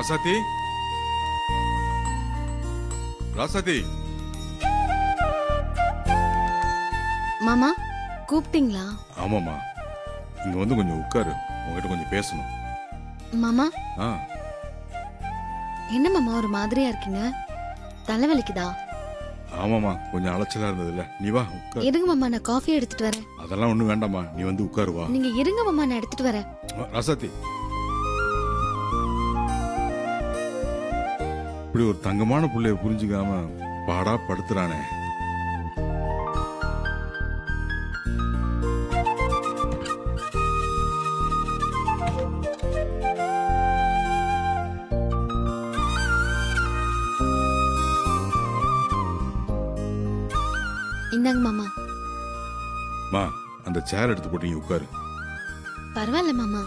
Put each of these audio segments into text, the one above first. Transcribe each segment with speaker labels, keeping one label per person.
Speaker 1: ராசாத்தி, ராசாத்தி.
Speaker 2: மாமா கூப்பிட்டீங்களா?
Speaker 1: ஆமாம்மா, இங்க வந்து கொஞ்சம் உட்காரு, உங்ககிட்ட கொஞ்சம் பேசணும்.
Speaker 2: மாமா
Speaker 1: ஆ,
Speaker 2: என்ன மாமா ஒரு மாதிரியா இருக்கீங்க? தலைவலிக்குதா?
Speaker 1: ஆமாம்மா, கொஞ்சம் அலைச்சலா இருந்ததுல்ல. நீ வா உட்காரு.
Speaker 2: இருங்க மாமா, நான் காஃபி எடுத்துட்டு வரேன்.
Speaker 1: அதெல்லாம் ஒண்ணும் வேண்டாம்மா, நீ வந்து உட்காரு வா.
Speaker 2: நீங்க இருங்க மாமா, நான் எடுத்துட்டு வரேன்.
Speaker 1: ராசாத்தி, இப்படி ஒரு தங்கமான புள்ளைய புரிஞ்சுக்காம பாடா படுத்துறானே.
Speaker 2: இந்தாங்க மாமா.
Speaker 1: மா, அந்த சேர் எடுத்து போட்டு நீ உட்காரு.
Speaker 2: பரவாயில்ல மாமா.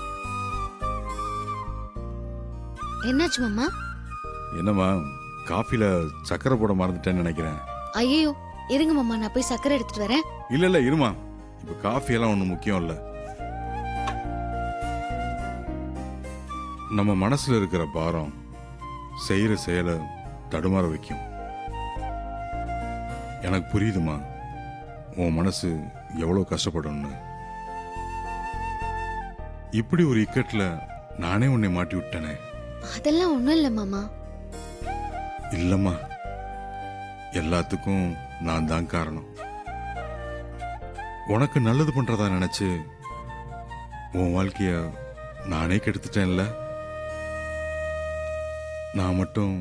Speaker 2: என்னாச்சு மாமா?
Speaker 1: என்னம்மா, காஃபில சக்கரை போட மறந்துட்டேன்னு நினைக்கிறேன்.
Speaker 2: ஐயோ இருங்க மாமா, நான் போய் சக்கரை எடுத்துட்டு வரேன்.
Speaker 1: இல்ல இல்ல இருமா, இப்ப காஃபி எல்லாம் ஒண்ணும் முக்கியம் இல்ல. நம்ம மனசுல இருக்கிற பாரம் செய்யற செயலை தடுமாற வைக்கும். எனக்கு புரியுதுமா, உன் மனசு எவ்வளவு கஷ்டப்படணும்னு. இப்படி ஒரு இக்கட்ல நானே உன்னை மாட்டி விட்டனே.
Speaker 2: அதெல்லாம் ஒண்ணும் இல்ல மாமா.
Speaker 1: இல்லம்மா, எல்லாத்துக்கும் நான் தான் காரணம். உனக்கு நல்லது பண்றதா நினைச்சு உன் வாழ்க்கைய நானே கெடுத்துட்டேன்ல. நான் மட்டும்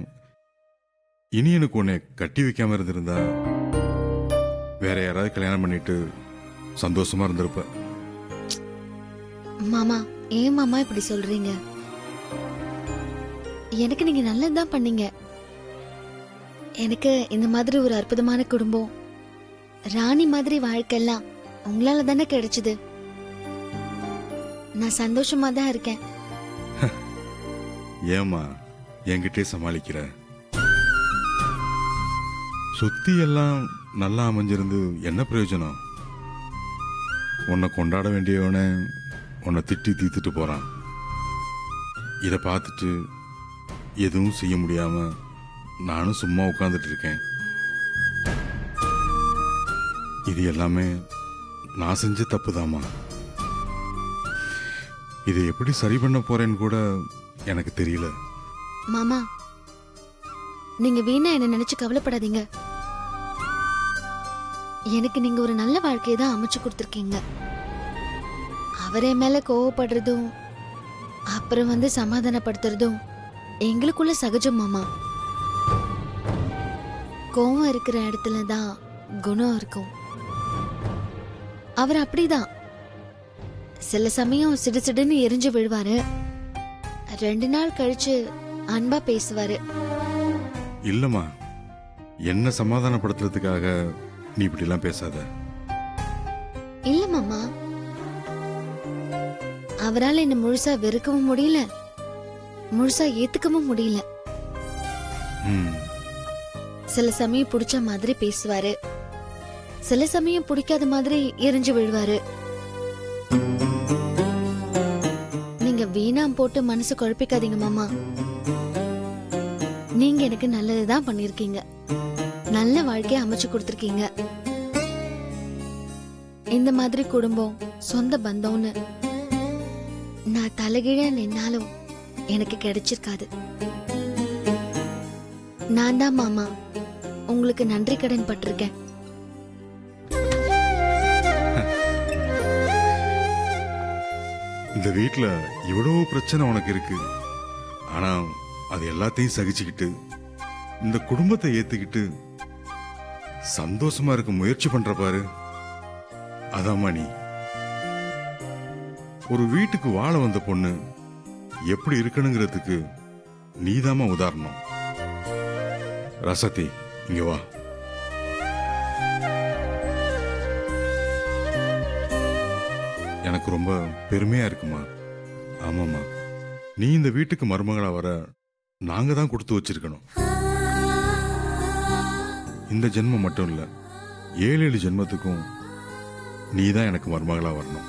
Speaker 1: இனி எனக்கு உன்னை கட்டி வைக்காம இருந்திருந்தா வேற யாராவது கல்யாணம் பண்ணிட்டு சந்தோஷமா இருந்திருப்ப.
Speaker 2: மாமா ஏன் மாமா இப்படி சொல்றீங்க? எனக்கு நீங்க நல்லதுதான் பண்ணீங்க. எனக்கு இந்த மாதிரி ஒரு அற்புதமான குடும்பம், ராணி மாதிரி வாழ்க்கையெல்லாம் உங்களால தானே கிடைச்சது. நான் சந்தோஷமா தான் இருக்கேன்.
Speaker 1: ஏமா என்கிட்டே சமாளிக்கிற? சுத்தி எல்லாம் நல்லா அமைஞ்சிருந்து என்ன பிரயோஜனம்? உன்னை கொண்டாட வேண்டியவனை உன்னை திட்டி தீத்துட்டு போறான். இதை பார்த்துட்டு எதுவும் செய்ய முடியாம நானும் சும்மா உட்கார்ந்துட்டு இருக்கேன். இது எல்லாமே நான் செஞ்ச தப்புதாம்மா. இதை எப்படி சரி பண்ண போறேன்னு கூட எனக்கு தெரியல.
Speaker 2: மாமா நீங்க வீணா என்ன நினைச்சு கவலைப்படாதீங்க. எனக்கு நீங்க ஒரு நல்ல வாழ்க்கையை தான் அமைச்சு கொடுத்துருக்கீங்க. அவரே மேல கோவப்படுறதும் அப்புறம் வந்து சமாதானப்படுத்துறதும் எங்களுக்குள்ள சகஜம் மாமா. கோவம் இருக்கிற இடத்துல தான் குணம் இருக்கும். அவர் அப்படிதான். சில சமயம் சிடுசிடுன்னு எரிஞ்சு விழுவாரு, 2 நாள் கழிச்சு அன்பா பேசுவாரு.
Speaker 1: இல்லம்மா, என்ன சமாதானப்படுத்துறதுக்காக நீ இப்படி எல்லாம் பேசாத.
Speaker 2: இல்ல மாமா, அவரால் என்ன முழுசா வெறுக்கவும் முடியல, முழுசா ஏத்துக்கவும் முடியல.
Speaker 1: ம்,
Speaker 2: சில சமயம் பிடிச்ச மாதிரி பேசுவாரு, சில சமயம் பிடிக்காத மாதிரி எரிஞ்சு விழுவாரு. நீங்க வீணாம் போட்டு மனசு குழப்பிக்காதீங்க மாமா. நீங்க எனக்கு நல்லதுதான் பண்ணிருக்கீங்க, நல்ல வாழ்க்கையை அமைச்சு கொடுத்திருக்கீங்க. இந்த மாதிரி குடும்பம் சொந்த பந்தம்னு நான் தலைகீழ நின்னாலும் எனக்கு கிடைச்சிருக்காது. நான் தான் மாமா உங்களுக்கு நன்றி கடன் பட்டிருக்கேன்.
Speaker 1: இந்த வீட்டுல இவ்வளவு பிரச்சனை உனக்கு இருக்கு, ஆனா அது எல்லாத்தையும் சகிச்சுக்கிட்டு இந்த குடும்பத்தை ஏத்துக்கிட்டு சந்தோஷமா இருக்க முயற்சி பண்ற பாரு, அதாம்மா நீ. ஒரு வீட்டுக்கு வாழ வந்த பொண்ணு எப்படி இருக்கணுங்கிறதுக்கு நீதாம்மா உதாரணம். ரசதி, இங்க வா. எனக்கு ரொம்ப பெருமையா இருக்குமா. ஆமாம்மா, நீ இந்த வீட்டுக்கு மருமகளா வர நாங்க தான் கொடுத்து வச்சிருக்கணும். இந்த ஜென்மம் மட்டும் இல்ல, 7 ஜென்மத்துக்கும் நீ தான் எனக்கு மருமகளா வரணும்.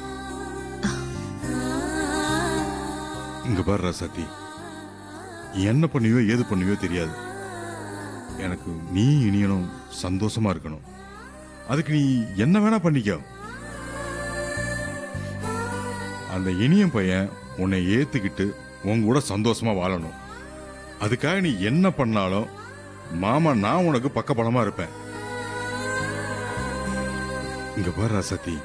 Speaker 1: இங்க பாரு ரசதி, என்ன பண்ணியோ ஏது பண்ணியோ தெரியாது. எனக்கு நீ இனியனும் சந்தோஷமா இருக்கணும். அதுக்கு நீ என்ன வேணா பண்ணிக்க. அந்த இனியன் பையன் உன்னை ஏத்துக்கிட்டு உன் கூட சந்தோஷமா வாழணும். அதுக்காக நீ என்ன பண்ணாலும் மாமா நான் உனக்கு பக்கபலமா இருப்பேன். இங்க பாரு ராசாத்தி,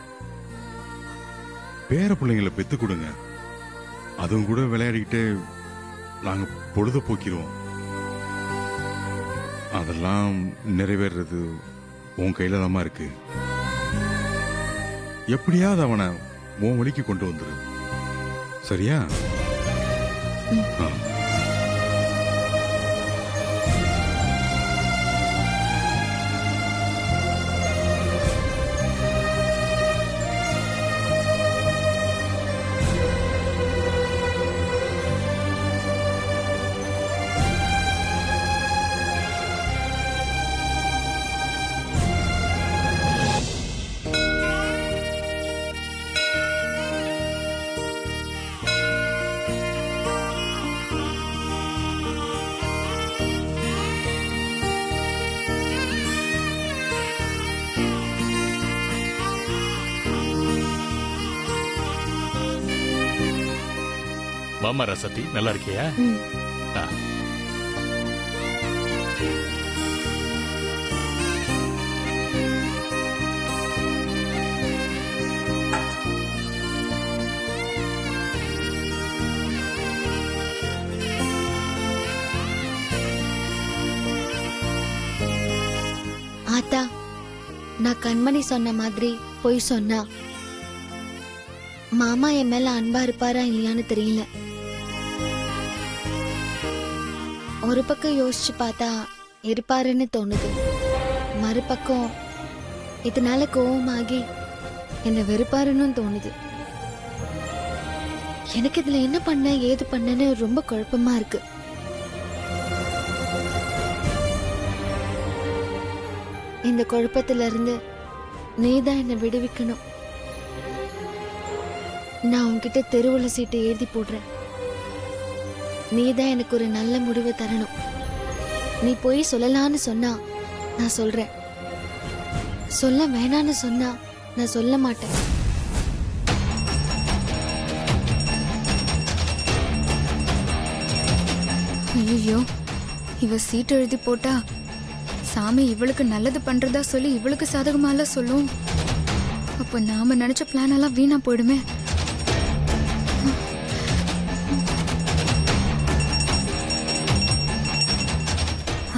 Speaker 1: பேர பிள்ளைங்களை பெத்து கொடுங்க. அதுவும் கூட விளையாடிக்கிட்டு நாங்க பொழுத போக்கிடுவோம். அதெல்லாம் நிறைவேறது உன் கையில தான் இருக்கு. எப்படியாவது அவனை உன் வழிக்கு கொண்டு வந்துரு. சரியா? ஆ.
Speaker 3: வாமா ரசத்தி, நல்லா இருக்கியா?
Speaker 2: ம்.
Speaker 3: ஆ.
Speaker 2: ஆத்தா, நான் கண்மணி சொன்ன மாதிரி பொய் சொன்னா மாமா என் மேல அன்பா இருப்பாரா இல்லையான்னு தெரியல. ஒரு பக்கம் யோசிச்சு பார்த்தா இருப்பாருன்னு தோணுது. மறுபக்கம் இதனால கோவமாகி என்ன வெறுப்பாருன்னு தோணுது. எனக்கு இதுல என்ன பண்ண ஏது பண்ணன்னு ரொம்ப குழப்பமா இருக்கு. இந்த குழப்பத்துல இருந்து நீதான் என்னை விடுவிக்கணும். நான் உன்கிட்ட தெருவுல சீட்டு எழுதி போடுறேன். நீதான் எனக்கு ஒரு நல்ல முடிவை தரணும். நீ போய் சொல்லலான்னு சொன்னா நான் சொல்றேன். சொல்ல வேணான்னு சொன்னா நான் சொல்ல மாட்டேன்.
Speaker 4: ஐயோ, இவ சீட்டு எழுதி போட்டா சாமி இவளுக்கு நல்லது பண்றதா சொல்லி இவளுக்கு சாதகமால சொல்லும். அப்ப நாம நினைச்ச பிளான் எல்லாம் வீணா போயிடுமே.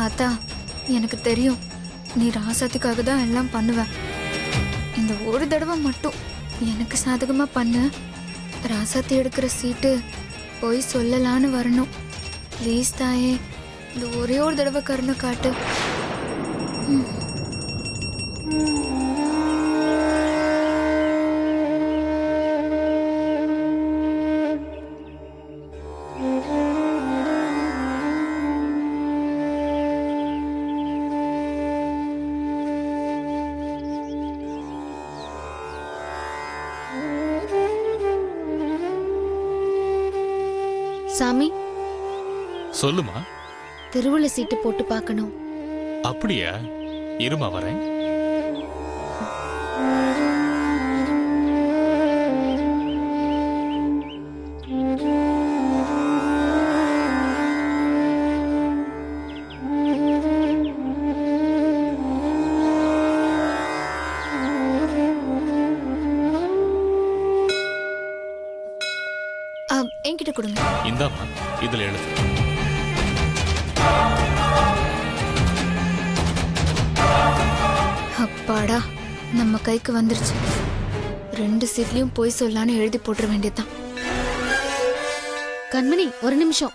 Speaker 4: ஆத்தா, எனக்கு தெரியும் நீ ராசாத்திக்காக தான் எல்லாம் பண்ணுவ. இந்த ஒரு தடவை மட்டும் எனக்கு சாதகமா பண்ணு. ராசாத்தி எடுக்கிற சீட்டு போய் சொல்லலான்னு வரணும். ப்ளீஸ் தாயே, இந்த ஒரே ஒரு தடவை கருணை காட்டு.
Speaker 2: சாமி,
Speaker 3: சொல்லுமா.
Speaker 2: தெருவுல சீட்டு போட்டு பார்க்கணும்.
Speaker 3: அப்படியா? இருமா வரேன்.
Speaker 4: என்கிட்ட கொடுங்க.
Speaker 3: இந்தாமா, இதுல எழுது.
Speaker 4: அப்பாடா, நம்ம கைக்கு வந்துருச்சு. 2 சீட்லயும் போய் சொல்லலான்னு எழுதி போட்டுற வேண்டியதுதான்.
Speaker 2: கண்மணி, ஒரு நிமிஷம்.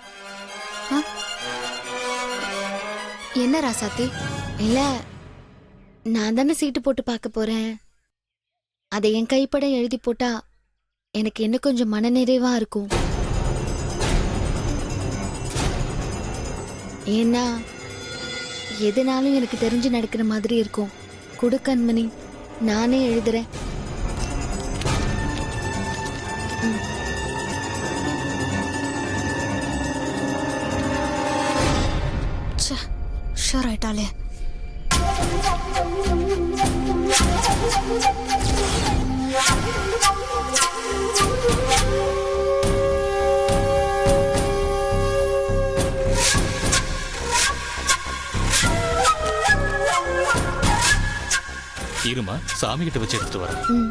Speaker 4: என்ன ராசாத்தி?
Speaker 2: இல்ல, நான் தானே சீட்டு போட்டு பார்க்க போறேன். அதை என் கைப்பட எழுதி போட்டா எனக்கு இன்னும் கொஞ்சம் மனநிறைவா இருக்கும். ஏன்னா எதுனாலும் எனக்கு தெரிஞ்சு நடக்கிற மாதிரி இருக்கும். குடு கண்மணி, நானே எழுதுறேன்.
Speaker 4: மாட்டாளே.
Speaker 3: இருமா, சாமி கிட்ட வச்சு எடுத்துட்டு வரேன்.
Speaker 2: ம்.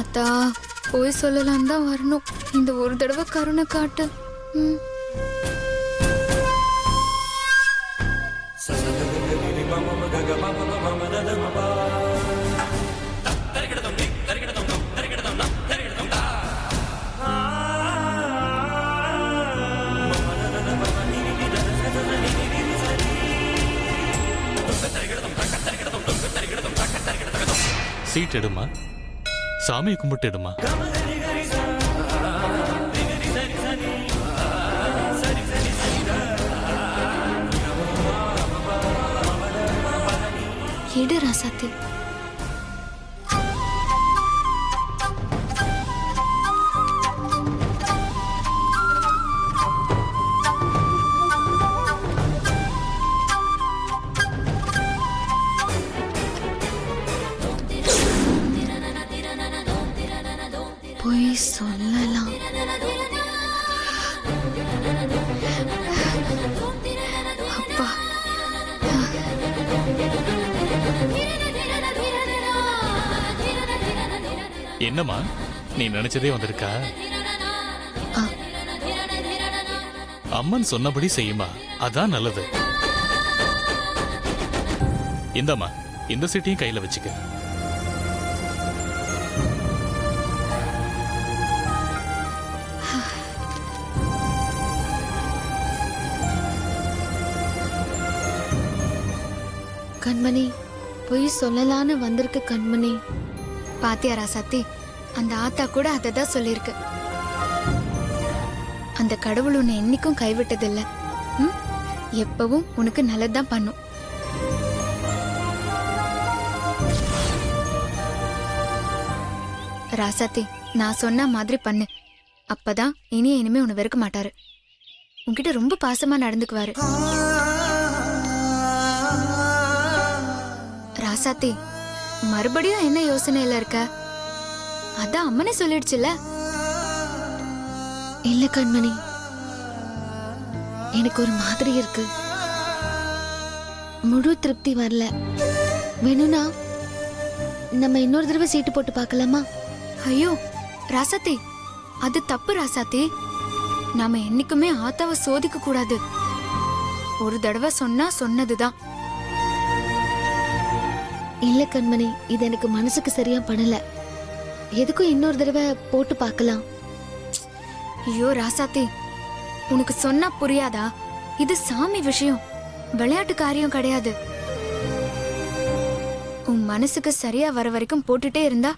Speaker 4: அத்தா, போய் சொல்லலாம் தான் வரணும். இந்த ஒரு தடவை கருணை காட்டு. ம்.
Speaker 3: சீட் எடுமா, சாமியை கும்பிட்டு எடுமா.
Speaker 4: எடு ராசாத்தி.
Speaker 2: போய் சொல்லலாம்.
Speaker 4: அப்பா,
Speaker 3: என்னம்மா, நீ நினைச்சதே வந்திருக்கா?
Speaker 2: ஆ.
Speaker 3: அம்மன் சொன்னபடி செய்யுமா, அதான் நல்லது. இந்தம்மா, இந்த சீட்டையும் கையில வச்சுக்க.
Speaker 2: கண்மணி, போய் சொல்லலான்னு வந்திருக்கு கண்மணி.
Speaker 4: பாத்தியா ராசாத்தி, அந்த ஆத்தா கூட அதை தான் சொல்லியிருக்கு. அந்த கடவுள் உன்னை என்னைக்கும் கைவிட்டதில்லை. ம்? எப்பவும் உனக்கு நல்லதுதான் பண்ணும். ராசாத்தி, நான் சொன்ன மாதிரி பண்ணு. அப்பதான் இனிமே உன்னை வெறுக்க மாட்டாரு. உன்கிட்ட ரொம்ப பாசமா நடந்துக்குவாரு. ராசாத்தி, மறுபடியும் என்ன யோசனையில இருக்க? அதான் அம்மனே சொல்லிடுச்சுல.
Speaker 2: இல்ல கண்மணி, எனக்கு ஒரு மாதிரி இருக்கு. முழு திருப்தி வரல. வேணும்னா நம்ம இன்னொரு தடவை சீட்டு போட்டு பார்க்கலாமா?
Speaker 4: ஐயோ ராசாத்தி, அது தப்பு ராசாத்தி. நாம என்னைக்குமே ஆத்தாவை சோதிக்க கூடாது. ஒரு தடவை சொன்னா சொன்னதுதான்.
Speaker 2: இல்ல கண்மணி, இது எனக்கு மனசுக்கு சரியா படல. எதுக்கும் இன்னொரு தடவை போட்டு பார்க்கலாம்.
Speaker 4: ஐயோ ராசாத்தி, உனக்கு சொன்னா புரியாதா? இது சாமி விஷயம், விளையாட்டு காரியம் கிடையாது. உன் மனசுக்கு சரியா வர வரைக்கும் போட்டுட்டே இருந்தா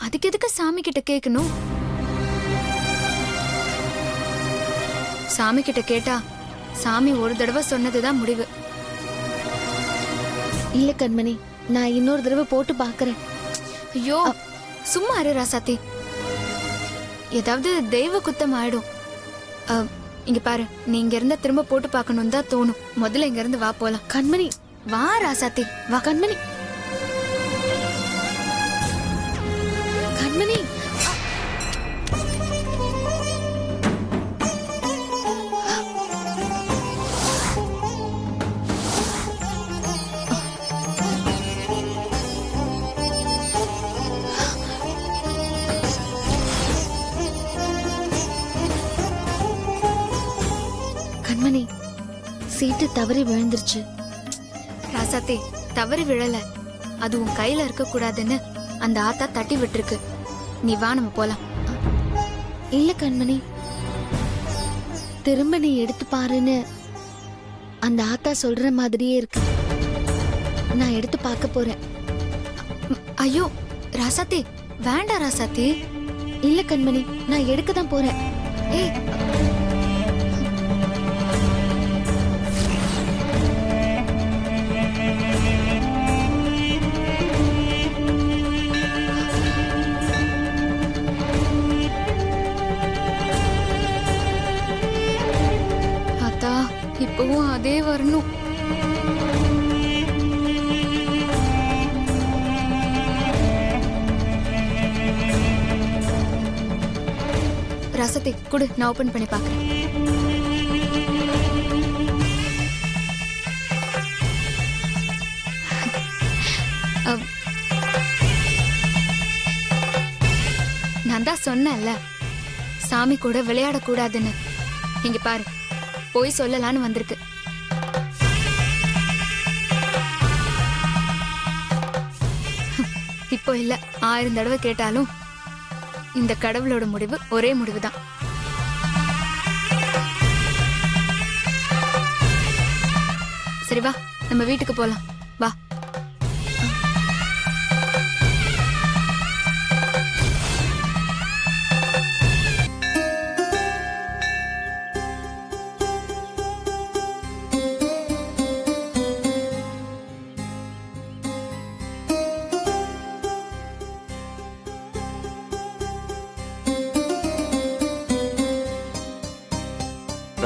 Speaker 4: அதுக்கு எதுக்கு சாமி கிட்ட கேட்கணும்? சாமி கிட்ட கேட்டா சாமி ஒரு தடவை சொன்னதுதான் முடிவு.
Speaker 2: இல்ல கண்மணி, நான் இன்னொரு தடவை போட்டு பார்க்கறேன்.
Speaker 4: ஐயோ சும்மா இரு ராசாத்தி, ஏதாவது தெய்வ குத்தம் ஆயிடும். இங்க பாரு, நீ இங்க இருந்தா திரும்ப போட்டு பார்க்கணும் தான் தோணும். முதல்ல இங்க இருந்து வா போலாம்.
Speaker 2: கண்மணி,
Speaker 4: வா ராசாத்தி, வா.
Speaker 2: கண்மணி, கண்மணி. கண்மணி, சீட்டு தவறி விழுந்துருச்சு.
Speaker 4: ராசாத்தி, தவறி விழல. அது உன் கையில இருக்க கூடாதுன்னு அந்த ஆத்தா தட்டி விட்டுருக்கு. நீ வா, நம்ம போலாம்.
Speaker 2: இல்ல கண்மணி, திரும்ப நீ எடுத்து பாருன்னு அந்த ஆத்தா சொல்ற மாதிரியே இருக்கு. நான் எடுத்து பார்க்க போறேன்.
Speaker 4: ஐயோ ராசாத்தி, வேண்டாம் ராசாத்தி.
Speaker 2: இல்ல கண்மணி, நான் எடுக்க தான் போறேன்.
Speaker 4: ஏய், இப்பவும் அதே வரணும். ரசத்தை கொடு, நான் ஓபன் பண்ணி பார்க்கறேன். நான் தான் சொன்னேன்ல, சாமி கூட விளையாடக்கூடாதுன்னு. இங்க பாரு, போய் சொல்லலான்னு வந்திருக்கு. இப்போ இல்ல, 1000 தடவை கேட்டாலும் இந்த கடவுளோட முடிவு ஒரே முடிவுதான். சரி வா, நம்ம வீட்டுக்கு போலாம். வா.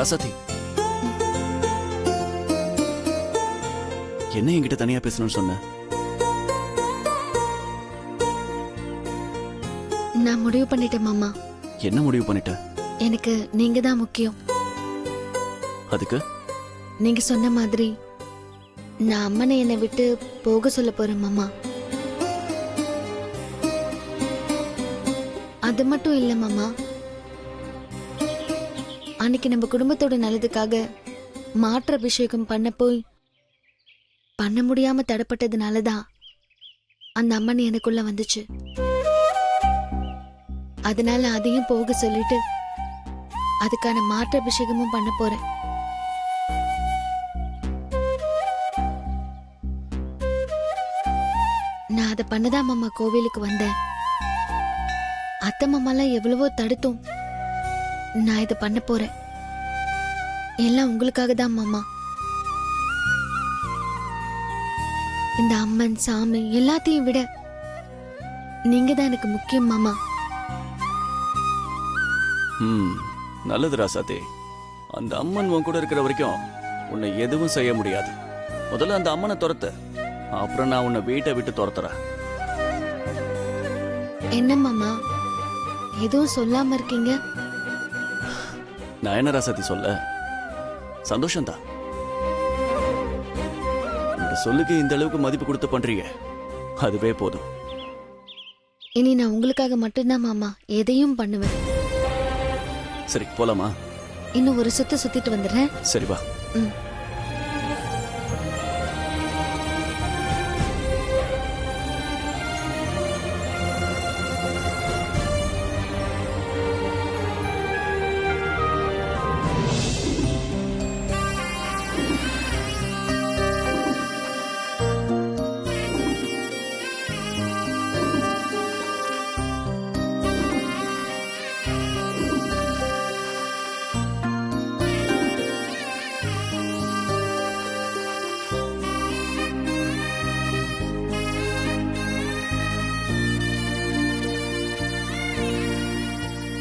Speaker 5: ராசாத்தி, என்ன என்கிட்ட தனியா பேசணும்னு சொன்ன?
Speaker 2: நான் முடிவு பண்ணிட்டேன் மாமா.
Speaker 5: என்ன முடிவு பண்ணிட்ட?
Speaker 2: எனக்கு நீங்க தான் முக்கியம்.
Speaker 5: அதுக்கு
Speaker 2: நீங்க சொன்ன மாதிரி நான் அம்மனை என்னை விட்டு போக சொல்ல போறேன் மாமா. அது மட்டும் இல்ல மாமா, அன்னைக்கு நம்ம குடும்பத்தோட நல்லதுக்காக மாற்று அபிஷேகம் பண்ண போய் பண்ண முடியாம தடப்பட்டதுனாலதான் அந்த அம்மன் எனக்குள்ள வந்துச்சு. அதனால அதையும் போக சொல்லிட்டு அதுக்கான மாற்று அபிஷேகமும் பண்ண போறேன். நான் அதை பண்ணதான் மாமா கோவிலுக்கு வந்தேன். அத்தை மாமாலாம் எவ்வளவோ தடுத்தோம். நான் இதை பண்ண போறேன். எல்லாம் உங்களுக்காக தான் மாமா. இந்த அம்மன் சாமி எல்லாத்தையும் விட நீங்க தான் எனக்கு முக்கியம் மாமா.
Speaker 5: நல்லது ராசாத்தி. அந்த அம்மன் உன் கூட இருக்கிற வரைக்கும் உன்னை எதுவும் செய்ய முடியாது. முதல்ல அந்த அம்மனை துரத்து, அப்புறம் நான் உன்னை வீட்டை விட்டு துரத்துறேன்.
Speaker 2: என்ன மாமா எதுவும் சொல்லாம இருக்கீங்க?
Speaker 5: நான் என்ன ராசாத்தி சொல்ல, சந்தோஷம்தான். இந்த சொல்லுக்கு இந்த அளவுக்கு மதிப்பு கொடுத்து பண்றீங்க, அதுவே போதும்.
Speaker 2: இனி நான் உங்களுக்காக மட்டும்தான் மாமா எதையும் பண்ணுவேன்.
Speaker 5: சரி போலாமா?
Speaker 2: இன்னும் ஒரு சுத்து சுத்திட்டு வந்துடுறேன்.
Speaker 5: சரி வா.
Speaker 2: ம்.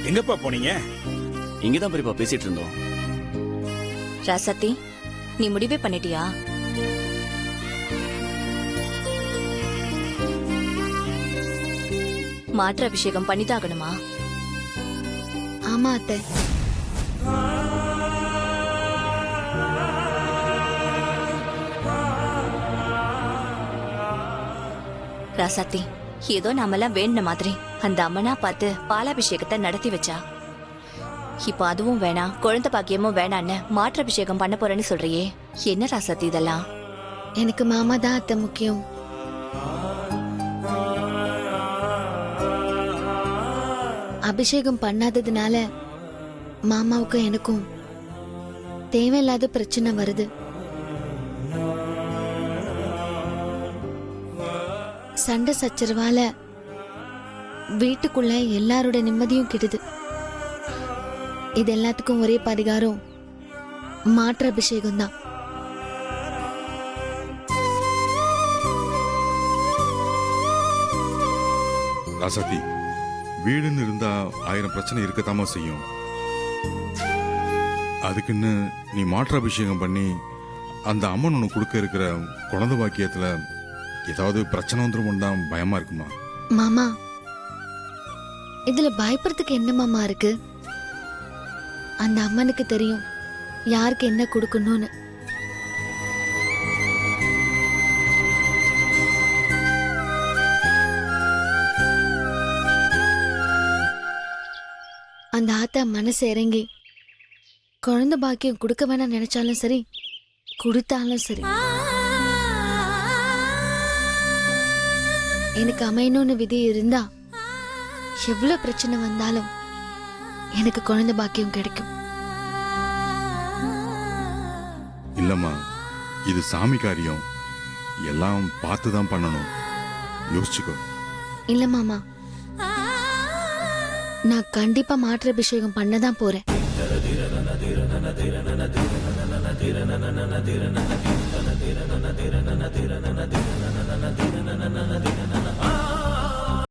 Speaker 6: எங்கப்பா போனீங்க?
Speaker 5: இங்கதான் பெரியப்பா பேசிட்டு இருந்தோம்.
Speaker 7: ராசத்தி, நீ முடிவே பண்ணிட்டியா? மாற்று அபிஷேகம் பண்ணிதாகணுமா?
Speaker 2: ஆமா அத்தை.
Speaker 7: ராசாத்தி, ஏதோ நாமெல்லாம் வேண்டின மாதிரி அந்த அம்மனா பார்த்து பாலாபிஷேகத்தை நடத்தி வச்சா. இப்போ அதுவும் வேணாம், குழந்தை பாக்கியமும் வேணான்னு மாற்று அபிஷேகம் பண்ண போறேன்னு சொல்றியே, என்ன ராசாத்தி இதெல்லாம்?
Speaker 2: எனக்கு மாமா தான் அத்தை முக்கியம். அபிஷேகம் பண்ணாததுனால மாமாவுக்கும் எனக்கும் தேவையில்லாத பிரச்சனை வருது. சண்டை சச்சரவால வீட்டுக்குள்ள எல்லாரோட நிம்மதியும் கெடுது. இது எல்லாத்துக்கும் ஒரே பரிகாரம் மாற்று அபிஷேகம் தான்.
Speaker 1: ராசாத்தி, வீடுன்னு இருந்தா 1000 பிரச்சனை இருக்கத்தாம செய்யும். அதுக்குன்னு நீ மாற்றாபிஷேகம் பண்ணி அந்த அம்மன் உனக்கு கொடுக்க இருக்கிற குழந்தை பாக்கியத்துல ஏதாவது பிரச்சனை வந்துரும் தான் பயமா இருக்குமா?
Speaker 2: மாமா இதுல பயப்படுறதுக்கு என்ன மாமா இருக்கு? அந்த அம்மனுக்கு தெரியும் யாருக்கு என்ன கொடுக்கணும்னு. அந்த ஆத்தா மனசு இறங்கி குழந்தை பாக்கியம் கொடுக்க வேணாம் நினைச்சாலும் சரி, கொடுத்தாலும் சரி, எனக்கு அமையணும்னு விதி இருந்தா எவ்வளவு பிரச்சனை வந்தாலும் எனக்கு குழந்தை பாக்கியம் கிடைக்கும்.
Speaker 1: இல்லம்மா, இது சாமி காரியம், எல்லாம் பார்த்து தான் பண்ணணும், யோசிச்சுக்கோ.
Speaker 2: இல்ல மாமா, நான் கண்டிப்பா மாற்று அபிஷேகம் பண்ணதான் போறேன்.